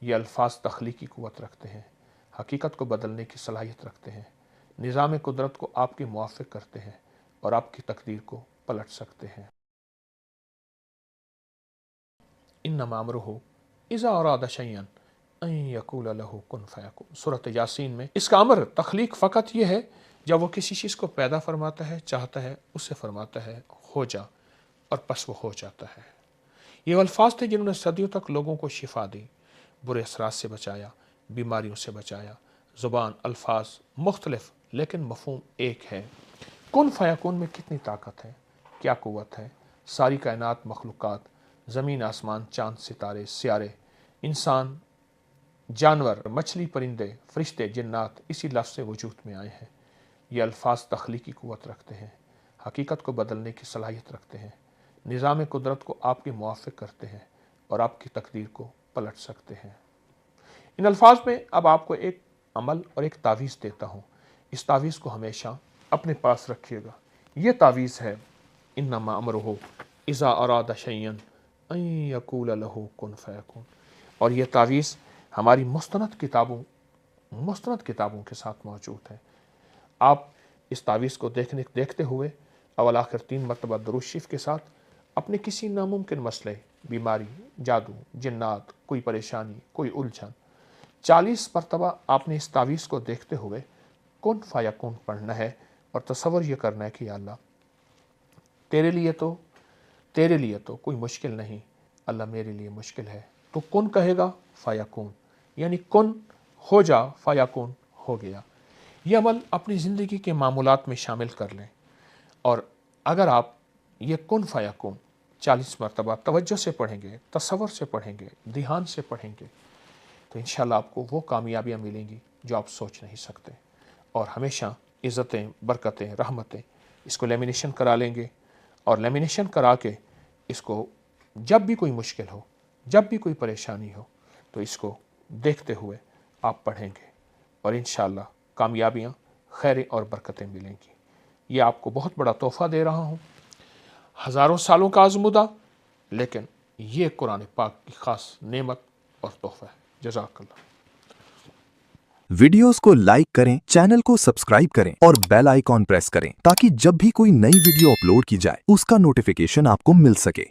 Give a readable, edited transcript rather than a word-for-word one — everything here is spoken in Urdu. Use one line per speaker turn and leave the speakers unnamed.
یہ الفاظ تخلیقی قوت رکھتے ہیں، حقیقت کو بدلنے کی صلاحیت رکھتے ہیں، نظام قدرت کو آپ کے موافق کرتے ہیں اور آپ کی تقدیر کو پلٹ سکتے ہیں۔ انما امرہ اذا اراد شیئا ان یقول لہ کن فیکون۔ سورۃ یاسین میں اس کا امر تخلیق فقط یہ ہے جب وہ کسی چیز کو پیدا فرماتا ہے، چاہتا ہے، اس سے فرماتا ہے ہو جا، اور پس وہ ہو جاتا ہے۔ یہ الفاظ تھے جنہوں نے صدیوں تک لوگوں کو شفا دی، برے اثرات سے بچایا، بیماریوں سے بچایا۔ زبان، الفاظ مختلف لیکن مفہوم ایک ہے۔ کن فیکون میں کتنی طاقت ہے، کیا قوت ہے۔ ساری کائنات، مخلوقات، زمین، آسمان، چاند، ستارے، سیارے، انسان، جانور، مچھلی، پرندے، فرشتے، جنات اسی لفظ سے وجود میں آئے ہیں۔ یہ الفاظ تخلیقی قوت رکھتے ہیں، حقیقت کو بدلنے کی صلاحیت رکھتے ہیں، نظام قدرت کو آپ کے موافق کرتے ہیں اور آپ کی تقدیر کو پلٹ سکتے ہیں۔ ان الفاظ میں اب آپ کو ایک عمل اور ایک تعویذ دیتا ہوں۔ اس تعویذ کو ہمیشہ اپنے پاس رکھیے گا۔ یہ تعویذ ہے انما امرہ اذا اراد شیئا ان یقول لہ کن فیکون، اور یہ تعویذ ہماری مستند کتابوں کے ساتھ موجود ہے۔ آپ اس تعویذ کو دیکھتے ہوئے اول آخر 3 مرتبہ درود شریف کے ساتھ اپنے کسی ناممکن مسئلے، بیماری، جادو، جنات، کوئی پریشانی، کوئی الجھن، 40 مرتبہ آپ نے اس تعویذ کو دیکھتے ہوئے کن فیکون پڑھنا ہے اور تصور یہ کرنا ہے کہ یا اللہ تیرے لیے تو کوئی مشکل نہیں، اللہ میرے لیے مشکل ہے، تو کن کہے گا فیکون، یعنی کن ہو جا، فیکون ہو گیا۔ یہ عمل اپنی زندگی کے معمولات میں شامل کر لیں، اور اگر آپ یہ کن فیکون 40 مرتبہ توجہ سے پڑھیں گے، تصور سے پڑھیں گے، دھیان سے پڑھیں گے، تو انشاءاللہ آپ کو وہ کامیابیاں ملیں گی جو آپ سوچ نہیں سکتے، اور ہمیشہ عزتیں، برکتیں، رحمتیں۔ اس کو لیمینیشن کرا لیں گے، اور لیمینیشن کرا کے اس کو جب بھی کوئی مشکل ہو، جب بھی کوئی پریشانی ہو، تو اس کو دیکھتے ہوئے آپ پڑھیں گے، اور انشاءاللہ کامیابیاں، خیریں اور برکتیں ملیں گی۔ یہ آپ کو بہت بڑا تحفہ دے رہا ہوں، ہزاروں سالوں کا آزمودہ، لیکن یہ قرآن پاک کی خاص نعمت اور تحفہ ہے۔ جزاک اللہ۔
ویڈیوز کو لائک کریں، چینل کو سبسکرائب کریں اور بیل آئیکن پریس کریں تاکہ جب بھی کوئی نئی ویڈیو اپلوڈ کی جائے اس کا نوٹیفیکیشن آپ کو مل سکے۔